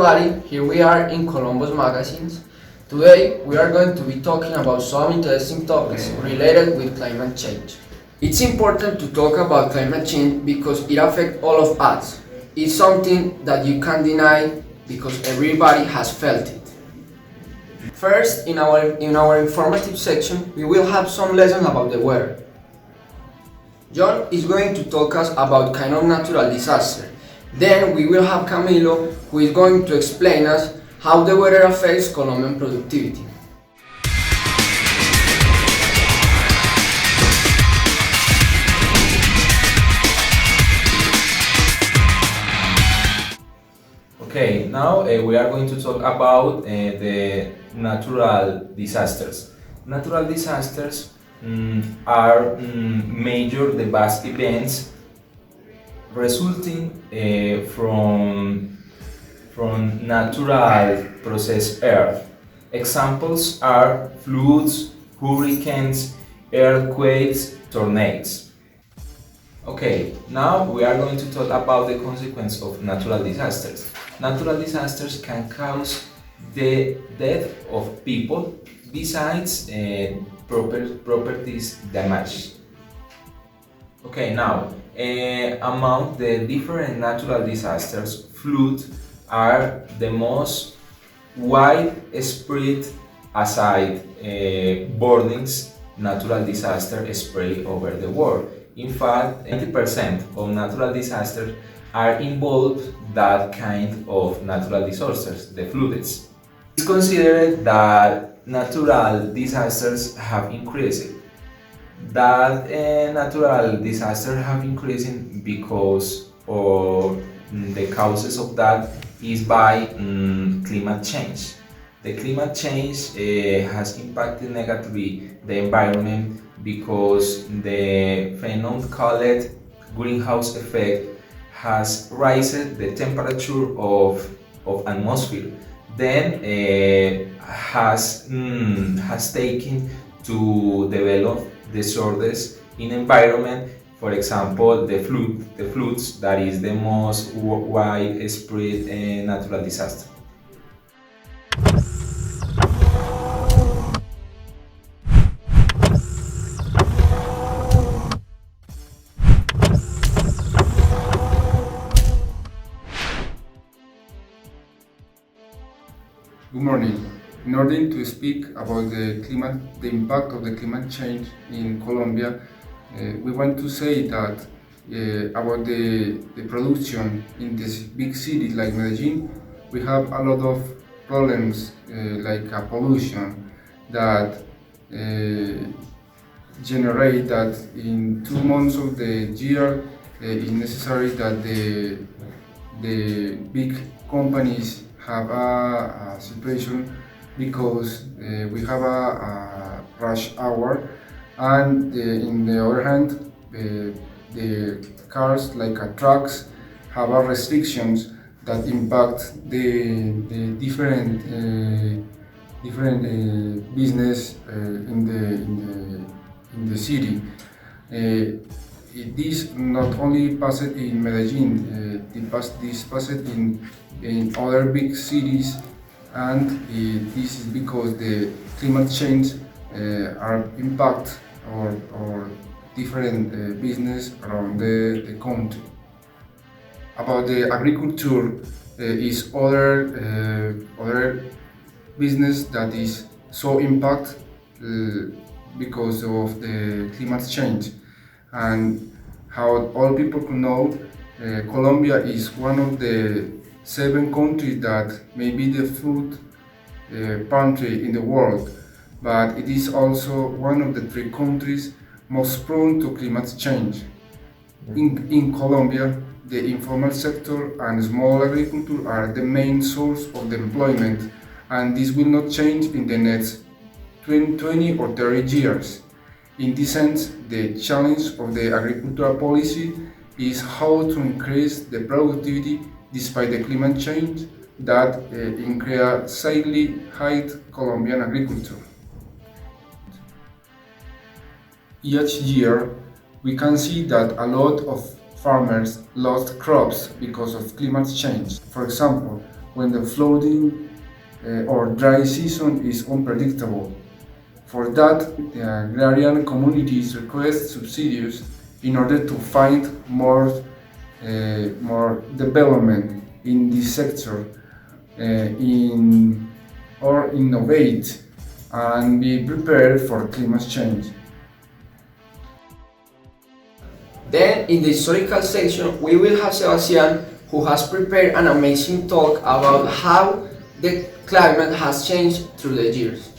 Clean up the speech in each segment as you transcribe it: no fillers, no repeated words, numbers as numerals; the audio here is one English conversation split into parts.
everybody, here we are in Colombo's magazines. Today we are going to be talking about some interesting topics related with climate change. It's important to talk about climate change because it affects all of us. It's something that you can't deny because everybody has felt it. First, in our informative section, we will have some lessons about the weather. John is going to talk us about kind of natural disaster. Then we will have Camilo, who is going to explain us how the weather affects Colombian productivity. Okay, now we are going to talk about the natural disasters. Natural disasters are major vast events resulting from natural process earth. Examples are floods, hurricanes, earthquakes, tornadoes. Okay, now we are going to talk about the consequence of natural disasters. Natural disasters can cause the death of people besides properties damage. Okay, now among the different natural disasters, floods are the most widespread aside burnings natural disaster spread over the world. In fact, 90% of natural disasters are involved that kind of natural disasters, the floods. It's considered that natural disasters have increased. That natural disasters have increased because of the causes of that is by climate change. The climate change has impacted negatively the environment because the phenomenon called greenhouse effect has raised the temperature of atmosphere. Then has taken to develop disorders in environment. For example, the floods that is the most widespread natural disaster. Good morning. In order to speak about the impact of the climate change in Colombia, we want to say that about the production in this big city like Medellin, we have a lot of problems like pollution that generate that in 2 months of the year it's necessary that the big companies have a situation because we have a rush hour, and in the other hand the cars like trucks have restrictions that impact the different business in the city. This not only passed in Medellin, this passed in other big cities, and this is because the climate change are impact or different business around the country. About the agriculture is other business that is so impact because of the climate change. And how all people can know, Colombia is one of the 7 countries that may be the food pantry in the world, but it is also one of the 3 countries most prone to climate change. In Colombia, the informal sector and small agriculture are the main source of the employment, and this will not change in the next 20 or 30 years. In this sense, the challenge of the agricultural policy is how to increase the productivity despite the climate change that increasingly hit Colombian agriculture. Each year, we can see that a lot of farmers lost crops because of climate change. For example, when the flooding or dry season is unpredictable. For that, the agrarian communities request subsidies in order to find more development in this sector, or innovate and be prepared for climate change. Then, in the historical section, we will have Sebastian, who has prepared an amazing talk about how the climate has changed through the years.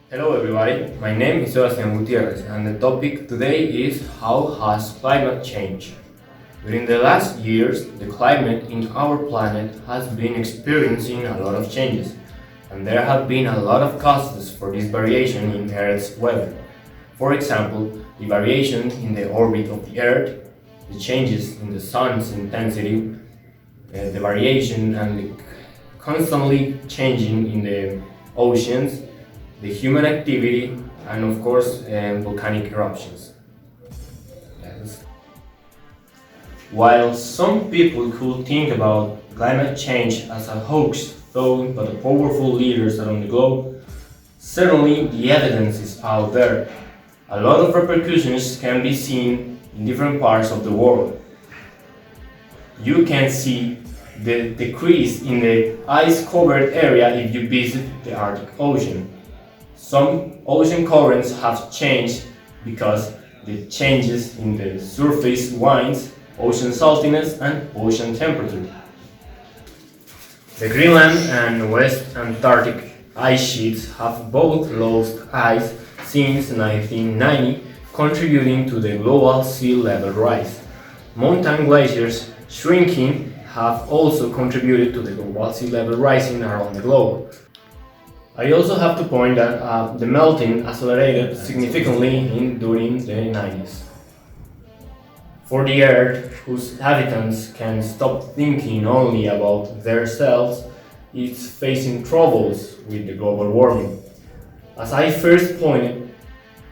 Hello everybody, my name is Sebastian Gutierrez and the topic today is how has climate changed? During the last years, the climate in our planet has been experiencing a lot of changes, and there have been a lot of causes for this variation in Earth's weather. For example, the variation in the orbit of the Earth, the changes in the sun's intensity, the variation and the constantly changing in the oceans, the human activity, and of course volcanic eruptions. While some people could think about climate change as a hoax thrown by the powerful leaders around the globe, certainly the evidence is out there. A lot of repercussions can be seen in different parts of the world. You can see the decrease in the ice-covered area if you visit the Arctic Ocean. Some ocean currents have changed because the changes in the surface winds, ocean saltiness, and ocean temperature. The Greenland and West Antarctic ice sheets have both lost ice since 1990, contributing to the global sea level rise. Mountain glaciers shrinking have also contributed to the global sea level rising around the globe. I also have to point that the melting accelerated significantly during the 90s. For the Earth, whose inhabitants can stop thinking only about themselves, it's facing troubles with the global warming. As I first pointed,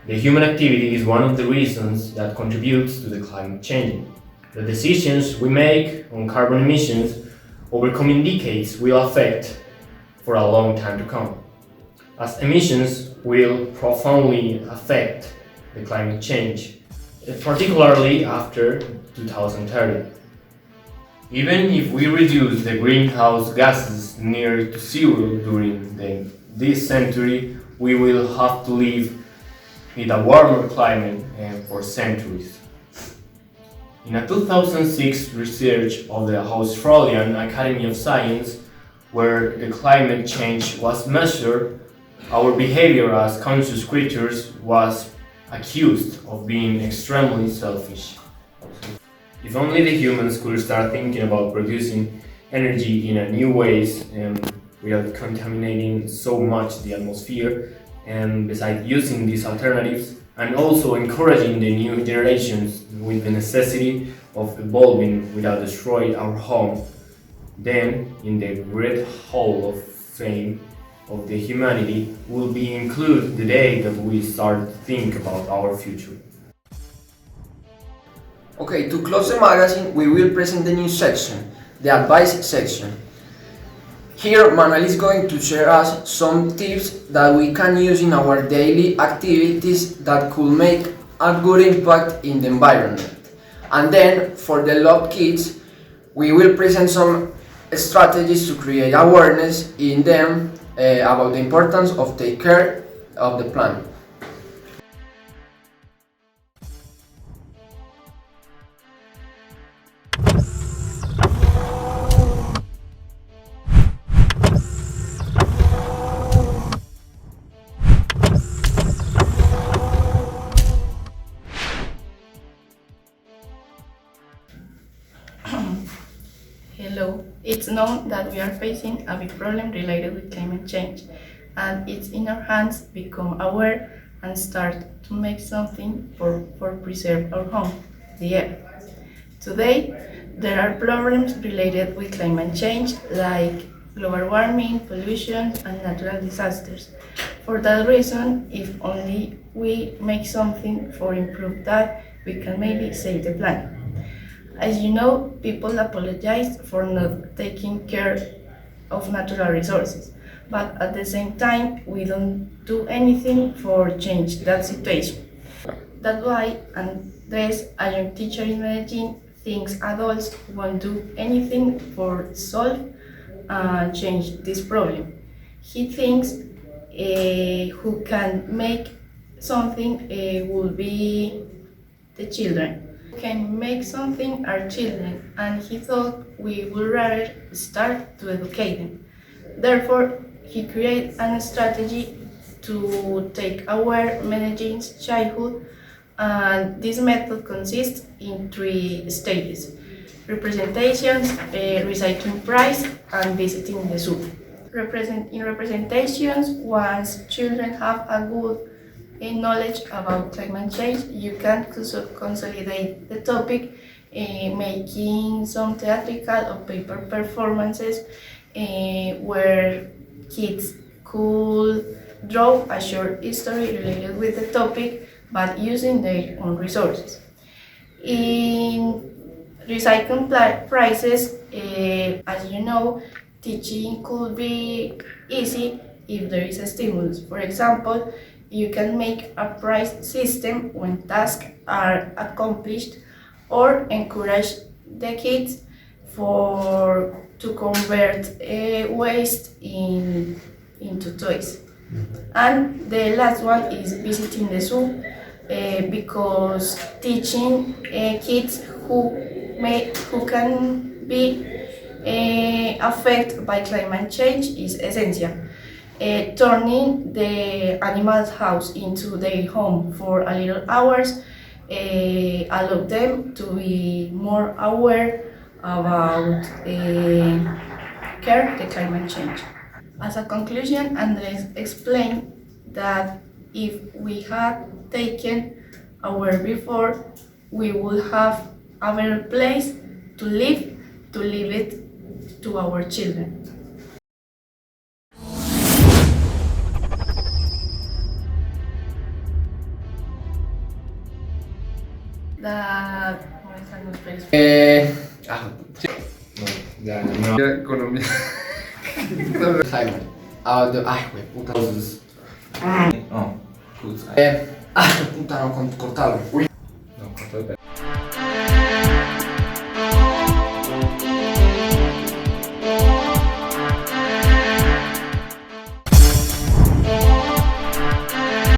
the human activity is one of the reasons that contributes to the climate change. The decisions we make on carbon emissions over coming decades will affect for a long time to come, as emissions will profoundly affect the climate change, particularly after 2030. Even if we reduce the greenhouse gases near to zero during this century, we will have to live in a warmer climate for centuries. In a 2006 research of the Australian Academy of Science, where the climate change was measured, our behavior as conscious creatures was accused of being extremely selfish. If only the humans could start thinking about producing energy in a new ways without contaminating so much the atmosphere, and besides using these alternatives, and also encouraging the new generations with the necessity of evolving without destroying our home, then in the great hall of fame of the humanity will be included the day that we start to think about our future. Okay, to close the magazine, we will present the new section, the advice section. Here, Manuel is going to share us some tips that we can use in our daily activities that could make a good impact in the environment. And then, for the loved kids, we will present some strategies to create awareness in them about the importance of take care of the planet. Hello, it's known that we are facing a big problem related with climate change, and it's in our hands to become aware and start to make something for preserve our home, the earth. Today, there are problems related with climate change like global warming, pollution, and natural disasters. For that reason, if only we make something for improve that, we can maybe save the planet. As you know, people apologize for not taking care of natural resources, but at the same time, we don't do anything for change that situation. That's why Andres, a young teacher in Medellin, thinks adults won't do anything for solve and change this problem. He thinks who can make something will be the children. Can make something our children, and he thought we would rather start to educate them. Therefore, he created a strategy to take aware Medellin's childhood, and this method consists in 3 stages: representations, recycling price, and visiting the zoo. In representations, once children have a good knowledge about climate change, you can consolidate the topic, making some theatrical or paper performances where kids could draw a short history related with the topic, but using their own resources. In recycling prices, as you know, teaching could be easy if there is a stimulus. For example, you can make a price system when tasks are accomplished, or encourage the kids to convert waste into toys. And the last one is visiting the zoo, because teaching kids who can be affected by climate change is essential. Turning the animal's house into their home for a little hours allow them to be more aware about care the climate change. As a conclusion, Andres explained that if we had taken aware before, we would have a better place to leave it to our children. That Ya, no. Colombia. Climate. About the. Ay, güey, puta. Oh, good. Puta, no, cortarlo. Uy.